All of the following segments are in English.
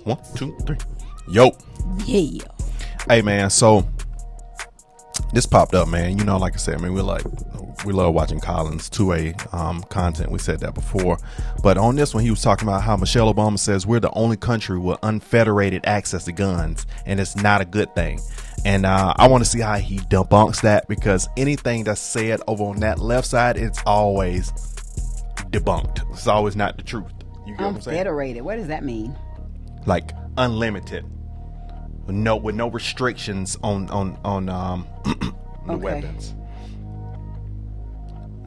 1, 2, 3. Yo. Yeah. Hey, man. So this popped up, man. You know, like I said, I mean, we love watching Colin's 2A content. We said that before. But on this one, he was talking about how Michelle Obama says we're the only country with unfederated access to guns, and it's not a good thing. And I want to see how he debunks that, because anything that's said over on that left side, it's always debunked. It's always not the truth. You get what I'm saying? Unfederated. What does that mean? Like unlimited, with no restrictions on the weapons.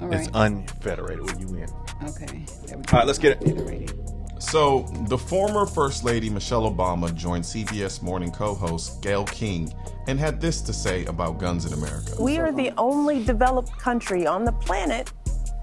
All right. It's unfederated with UN. Okay. There we go. All right, let's get it. Unfederated. So, the former First Lady Michelle Obama joined CBS Morning co-host Gayle King and had this to say about guns in America. We are the only developed country on the planet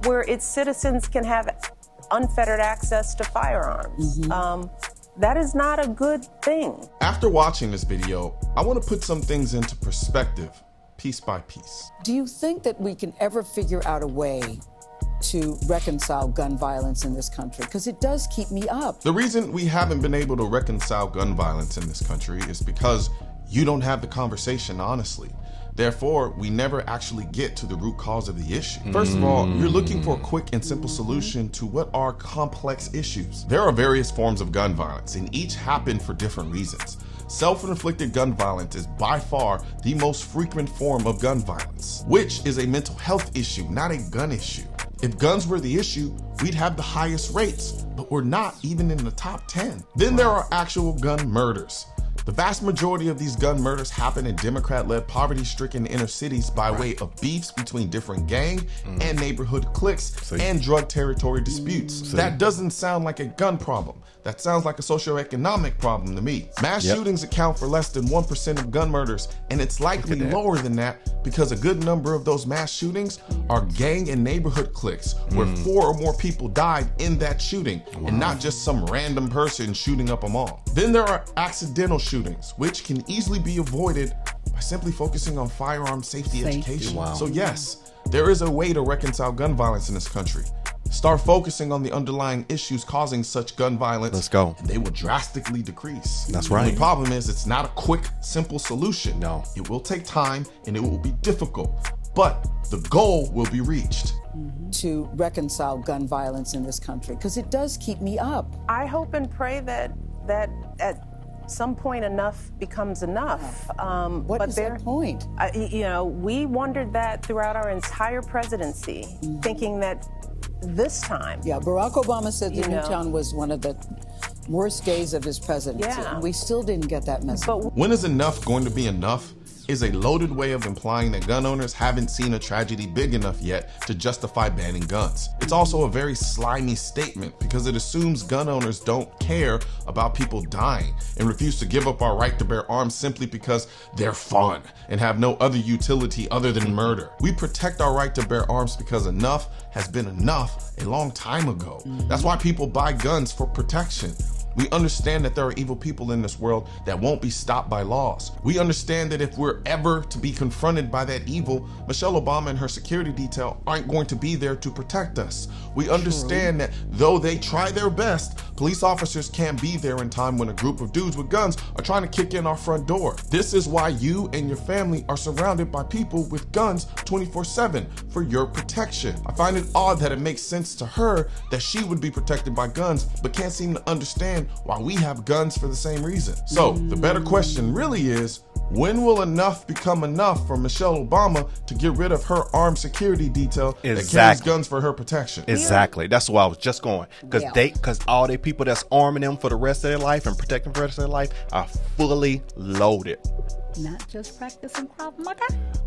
where its citizens can have unfettered access to firearms. That is not a good thing. After watching this video, I want to put some things into perspective, piece by piece. Do you think that we can ever figure out a way to reconcile gun violence in this country? Because it does keep me up. The reason we haven't been able to reconcile gun violence in this country is because you don't have the conversation honestly. Therefore, we never actually get to the root cause of the issue. First of all, you're looking for a quick and simple solution to what are complex issues. There are various forms of gun violence, and each happen for different reasons. Self-inflicted gun violence is by far the most frequent form of gun violence, which is a mental health issue, not a gun issue. If guns were the issue, we'd have the highest rates, but we're not even in the top 10. Then there are actual gun murders. The vast majority of these gun murders happen in Democrat-led poverty-stricken inner cities by way of beefs between different gang and neighborhood cliques and drug territory disputes. That doesn't sound like a gun problem. That sounds like a socioeconomic problem to me. Mass shootings account for less than 1% of gun murders, and it's likely lower than that because a good number of those mass shootings are gang and neighborhood cliques where 4 or more people died in that shooting and not just some random person shooting up a mall. Then there are accidental shootings, which can easily be avoided by simply focusing on firearm safety education. So yes, there is a way to reconcile gun violence in this country. Start focusing on the underlying issues causing such gun violence. Let's go. And they will drastically decrease. That's The right. only problem is it's not a quick, simple solution. No. It will take time and it will be difficult, but the goal will be reached. To reconcile gun violence in this country, because it does keep me up. I hope and pray that at some point enough becomes enough. What is that point? We wondered that throughout our entire presidency, thinking that this time. Yeah, Barack Obama said that Newtown was one of the worst days of his presidency. Yeah. And we still didn't get that message. But When is enough going to be enough is a loaded way of implying that gun owners haven't seen a tragedy big enough yet to justify banning guns. It's also a very slimy statement because it assumes gun owners don't care about people dying and refuse to give up our right to bear arms simply because they're fun and have no other utility other than murder. We protect our right to bear arms because enough has been enough a long time ago. That's why people buy guns, for protection. We understand that there are evil people in this world that won't be stopped by laws. We understand that if we're ever to be confronted by that evil, Michelle Obama and her security detail aren't going to be there to protect us. We understand that though they try their best, police officers can't be there in time when a group of dudes with guns are trying to kick in our front door. This is why you and your family are surrounded by people with guns 24/7 for your protection. I find it odd that it makes sense to her that she would be protected by guns, but can't seem to understand why we have guns for the same reason. So the better question really is, when will enough become enough for Michelle Obama to get rid of her armed security detail that carries guns for her protection? Exactly. That's why I was just going. Because all the people that's arming them for the rest of their life and protecting for the rest of their life are fully loaded. Not just practicing Krav Maga.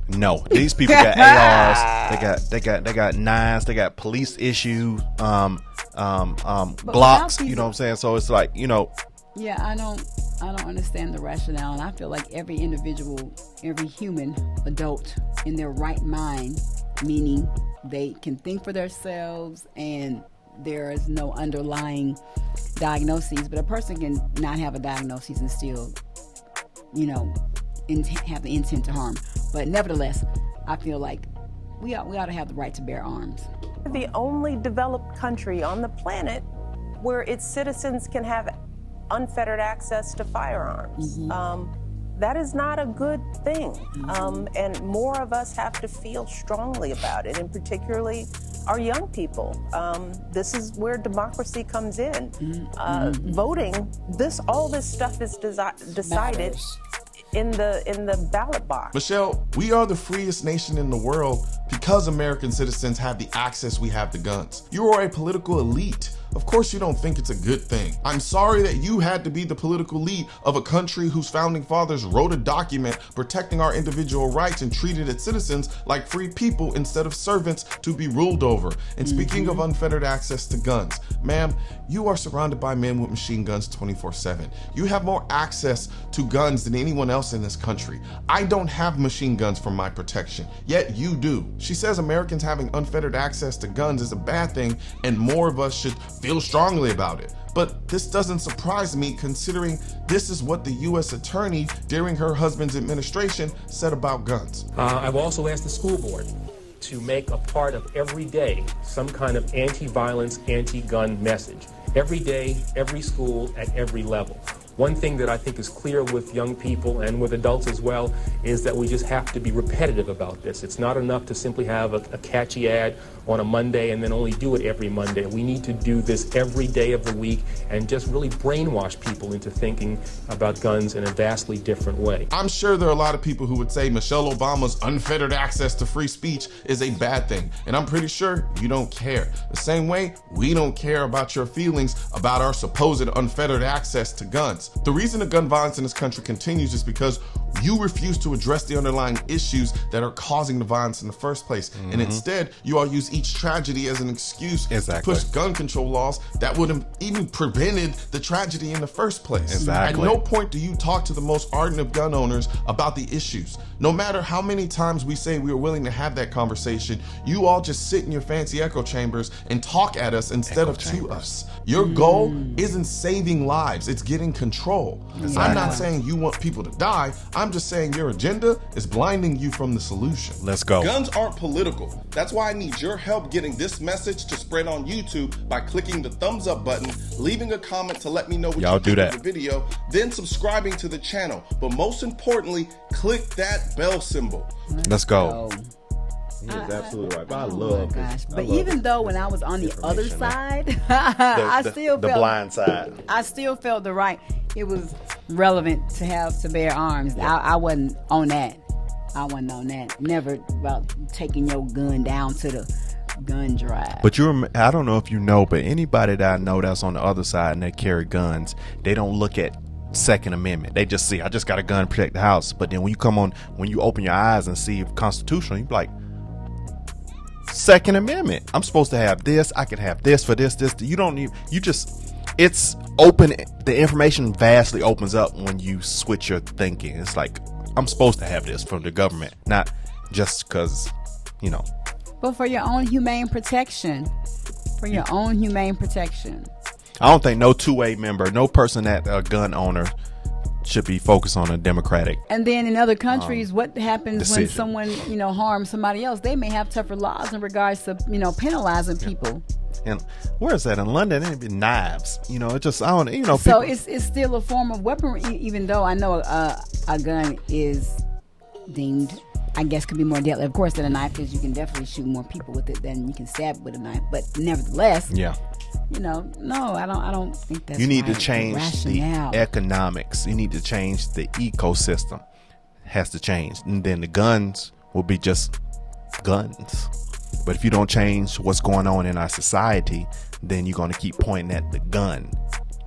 No, these people got ARs. They got nines. They got police issues. Glocks. You know what I'm saying? So it's like, Yeah, I don't understand the rationale, and I feel like every individual, every human adult in their right mind, meaning they can think for themselves and there is no underlying diagnoses, but a person can not have a diagnosis and still, have the intent to harm. But nevertheless, I feel like we ought to have the right to bear arms. The only developed country on the planet where its citizens can have unfettered access to firearms. That is not a good thing. And more of us have to feel strongly about it, and particularly our young people. This is where democracy comes in. Voting, all this stuff is decided in the ballot box. Michelle, we are the freest nation in the world because American citizens have the access we have to guns. You are a political elite. Of course you don't think it's a good thing. I'm sorry that you had to be the political lead of a country whose founding fathers wrote a document protecting our individual rights and treated its citizens like free people instead of servants to be ruled over. And speaking of unfettered access to guns, ma'am, you are surrounded by men with machine guns 24/7. You have more access to guns than anyone else in this country. I don't have machine guns for my protection, yet you do. She says Americans having unfettered access to guns is a bad thing and more of us should feel strongly about it. But this doesn't surprise me considering this is what the U.S. attorney during her husband's administration said about guns. I've also asked the school board to make a part of every day some kind of anti-violence, anti-gun message. Every day, every school, at every level. One thing that I think is clear with young people and with adults as well is that we just have to be repetitive about this. It's not enough to simply have a catchy ad on a Monday and then only do it every Monday. We need to do this every day of the week and just really brainwash people into thinking about guns in a vastly different way. I'm sure there are a lot of people who would say Michelle Obama's unfettered access to free speech is a bad thing, and I'm pretty sure you don't care. The same way we don't care about your feelings about our supposed unfettered access to guns. The reason the gun violence in this country continues is because you refuse to address the underlying issues that are causing the violence in the first place. And instead, you all use each tragedy as an excuse to push gun control laws that would have even prevented the tragedy in the first place. At no point do you talk to the most ardent of gun owners about the issues. No matter how many times we say we are willing to have that conversation, you all just sit in your fancy echo chambers and talk at us instead of to us. Your goal isn't saving lives, it's getting control. I'm not saying you want people to die, I'm just saying your agenda is blinding you from the solution. Let's go. Guns aren't political. That's why I need your help getting this message to spread on YouTube by clicking the thumbs up button, leaving a comment to let me know what you think of the video, then subscribing to the channel. But most importantly, click that bell symbol. Let's go. He is absolutely right. But I love this. But even though when I was on the other side, I still felt the blind side. I still felt it was relevant to have to bear arms. I wasn't on that. Never about taking your gun down to the gun drive. But I don't know if you know, but anybody that I know that's on the other side and they carry guns, they don't look at Second Amendment. They just see, I just got a gun to protect the house. But then when you open your eyes and see constitutional, you be like, Second Amendment. I'm supposed to have this. I can have this for this. You don't need. It's open. The information vastly opens up when you switch your thinking. It's like, I'm supposed to have this from the government, not just because, But for your own humane protection. I don't think no two-way member, no person that a gun owner should be focused on a democratic. And then in other countries, what happens decision. when someone, harms somebody else? They may have tougher laws in regards to, penalizing people. And where is that? In London, it'd be knives. It just, I don't, So people, it's still a form of weaponry, even though I know a gun is deemed, I guess, could be more deadly, of course, than a knife, because you can definitely shoot more people with it than you can stab with a knife. But nevertheless, no, I don't think that's. You need right. to change the economics. You need to change the ecosystem. Has to change, and then the guns will be just guns. But if you don't change what's going on in our society, then you're going to keep pointing at the gun.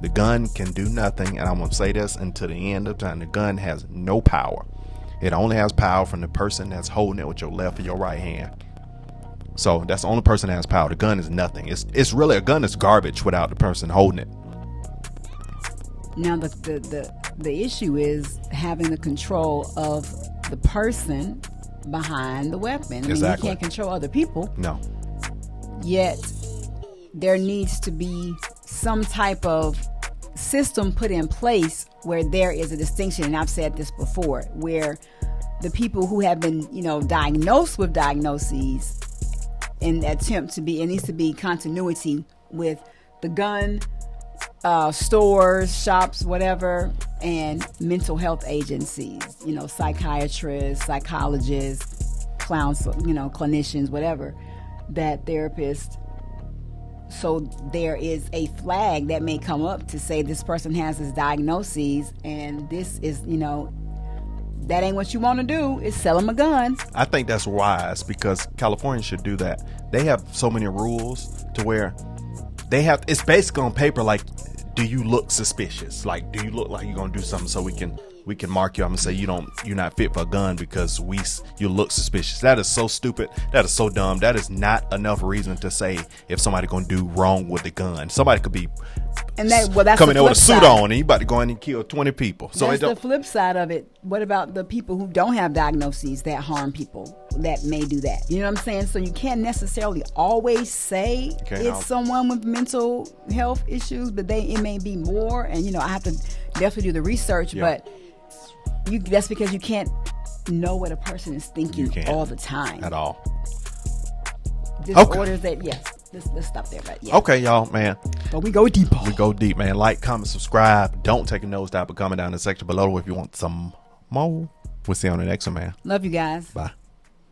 The gun can do nothing, and I'm going to say this until the end of time. The gun has no power. It only has power from the person that's holding it with your left or your right hand. So that's the only person that has power. The gun is nothing. It's really, a gun is garbage without the person holding it. Now the issue is having the control of the person behind the weapon. Exactly. You can't control other people. No. Yet there needs to be some type of system put in place where there is a distinction, and I've said this before, where the people who have been, diagnosed with diagnoses and attempt to be, it needs to be continuity with the gun stores, shops, whatever, and mental health agencies, psychiatrists, psychologists, clinicians, whatever, that therapists. So there is a flag that may come up to say this person has this diagnosis, and this is, that ain't what you want to do, is sell them a gun. I think that's wise, because California should do that. They have so many rules to where they have, it's basically on paper, like, do you look suspicious? Like, do you look like you're gonna do something so we can mark you up and say you're not fit for a gun because you look suspicious? That is so stupid. That is so dumb. That is not enough reason to say if somebody gonna do wrong with the gun. Somebody could be that's coming the there with a flip suit side. on and you about to go in and kill 20 people. So that's the flip side of it. What about the people who don't have diagnoses that harm people that may do that? You know what I'm saying? So you can't necessarily always say it's someone with mental health issues, but it may be more. And I have to definitely do the research, but that's because you can't know what a person is thinking all the time at all. Disorders that let's stop there. But okay, y'all, man. But we go deeper. We go deep, man. Like, comment, subscribe. Don't take a nosedive, but comment down in the section below if you want some more. We'll see you on the next one, man. Love you guys. Bye.